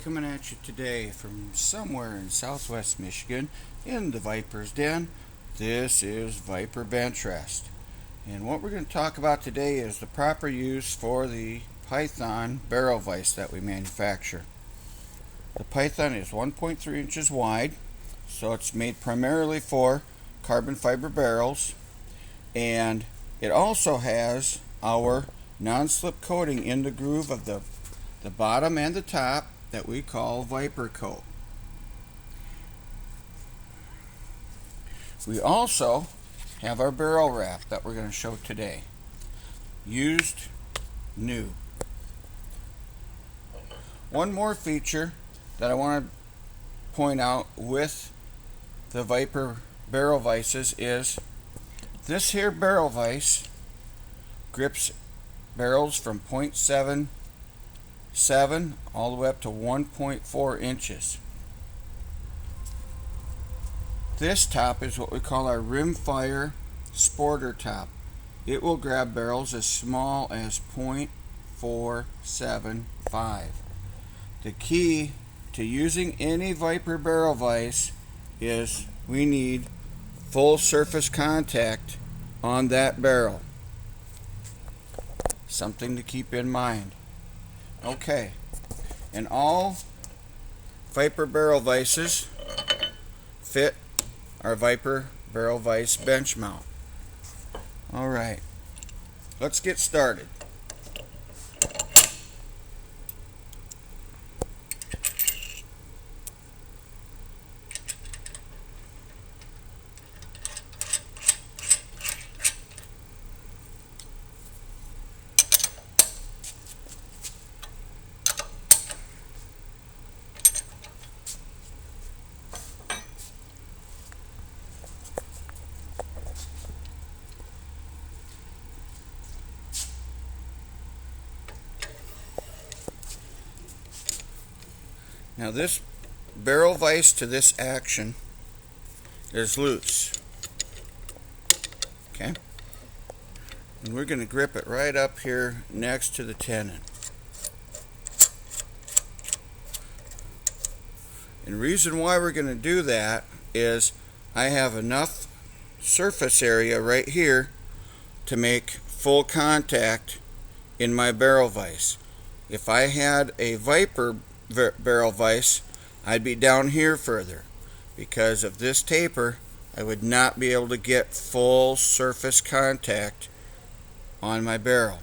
coming at you today from somewhere in southwest Michigan in the Viper's Den. This is Viper Bench Rest. And what we're going to talk about today is the proper use for the Python barrel vise that we manufacture. The Python is 1.3 inches wide, so it's made primarily for carbon fiber barrels, and it also has our non-slip coating in the groove of the bottom and the top that we call Viper Coat. We also have our barrel wrap that we're going to show today. Used, new. One more feature that I want to point out with the Viper barrel vices is this here barrel vise grips barrels from 0.77 all the way up to 1.4 inches. This top is what we call our rimfire sporter top. It will grab barrels as small as 0.475. The key to using any Viper barrel vise is we need full surface contact on that barrel. Something to keep in mind. Okay, and all Viper barrel vices fit our Viper barrel vise bench mount. Alright, let's get started. Now this barrel vise to this action is loose. Okay? And we're going to grip it right up here next to the tenon. And the reason why we're going to do that is I have enough surface area right here to make full contact in my barrel vise. If I had a Viper barrel vise, I'd be down here further. Because of this taper, I would not be able to get full surface contact on my barrel.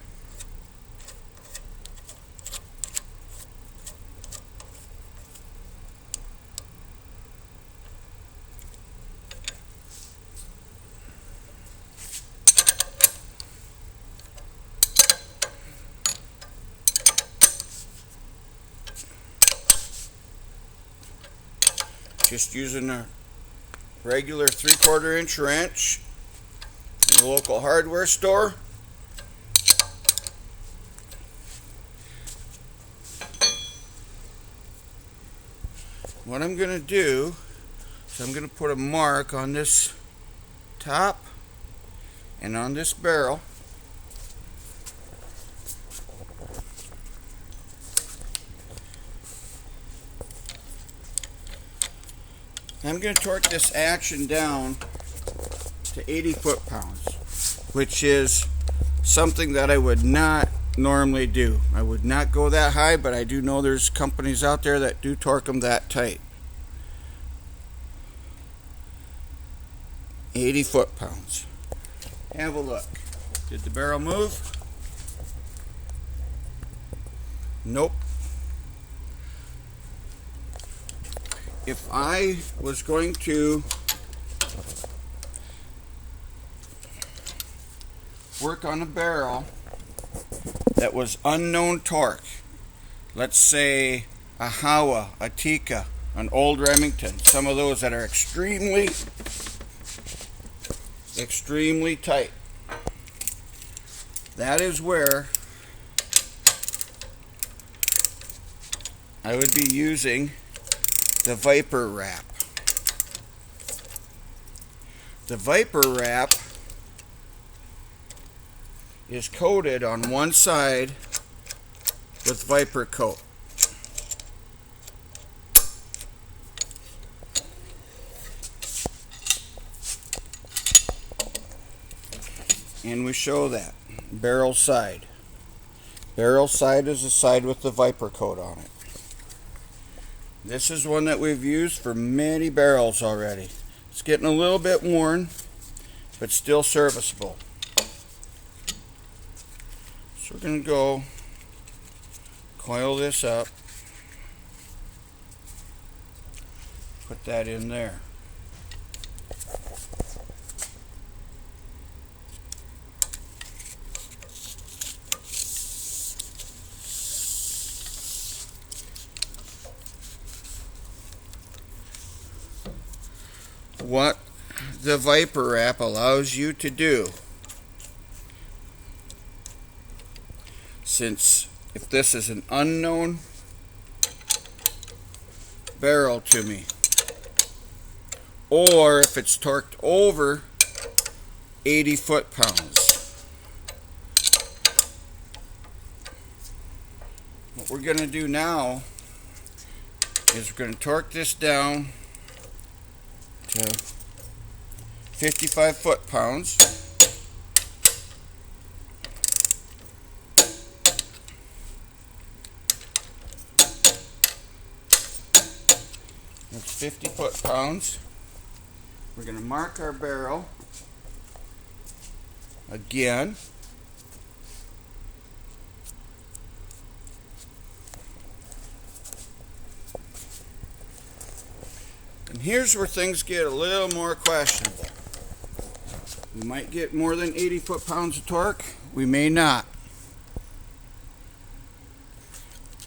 Just using a regular 3/4 inch wrench from the local hardware store. What I'm going to do is I'm going to put a mark on this top and on this barrel. I'm going to torque this action down to 80 foot-pounds, which is something that I would not normally do. I would not go that high, but I do know there's companies out there that do torque them that tight. 80 foot-pounds. Have a look. Did the barrel move? Nope. If I was going to work on a barrel that was unknown torque, let's say a Howa, a Tika, an old Remington, some of those that are extremely tight, that is where I would be using the Viper wrap. The Viper wrap is coated on one side with Viper Coat. and we show that. Barrel side. Barrel side is the side with the Viper coat on it. This is one that we've used for many barrels already. It's getting a little bit worn, but still serviceable. So we're going to go coil this up, put that in there. What the Viper wrap allows you to do, since if this is an unknown barrel to me, or if it's torqued over 80 foot-pounds, what we're going to do now is we're going to torque this down to 55 foot-pounds. That's 50 foot-pounds. We're going to mark our barrel again. And here's where things get a little more questionable. We might get more than 80 foot-pounds of torque. We may not.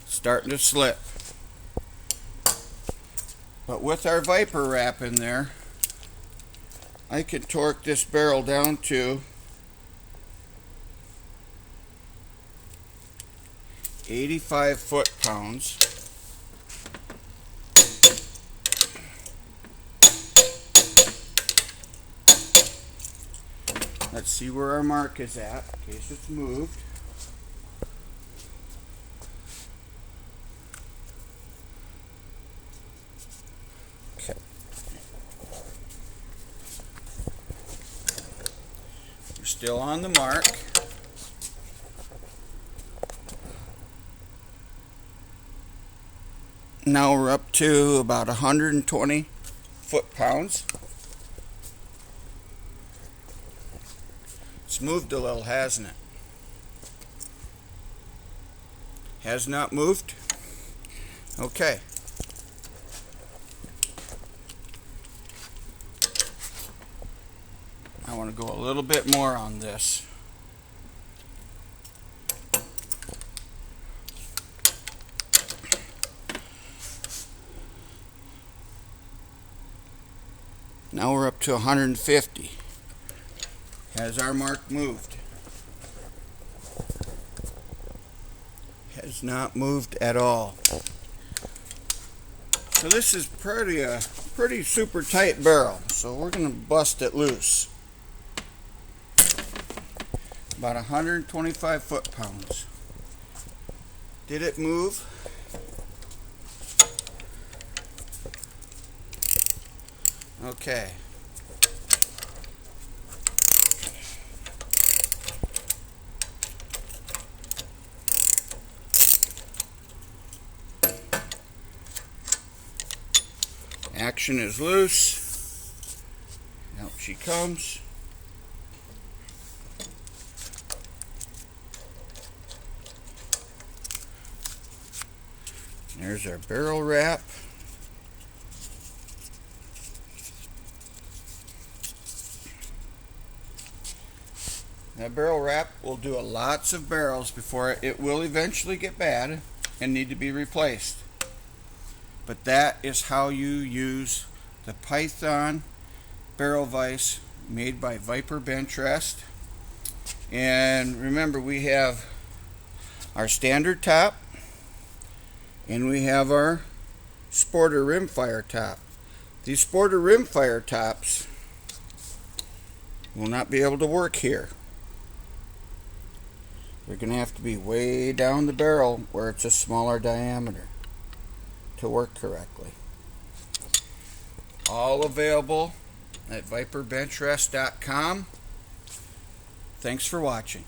Starting to slip. But with our Viper wrap in there, I can torque this barrel down to 85 foot-pounds. Let's see where our mark is at, in case it's moved. Okay. We're still on the mark. Now we're up to about 120 foot-pounds. It's moved a little, hasn't it? Has not moved? Okay. I want to go a little bit more on this. Now we're up to 150. Has our mark moved? Has not moved at all. So this is pretty super tight barrel. So we're going to bust it loose. About 125 foot-pounds. Did it move? Okay. Action is loose. Out she comes. There's our barrel wrap. That barrel wrap will do lots of barrels before it will eventually get bad and need to be replaced. But that is how you use the Python barrel vise made by Viper bench rest. And remember, we have our standard top and we have our sporter rimfire top. These sporter rimfire tops will not be able to work here. They're going to have to be way down the barrel where it's a smaller diameter to work correctly. All available at viperbenchrest.com. Thanks for watching.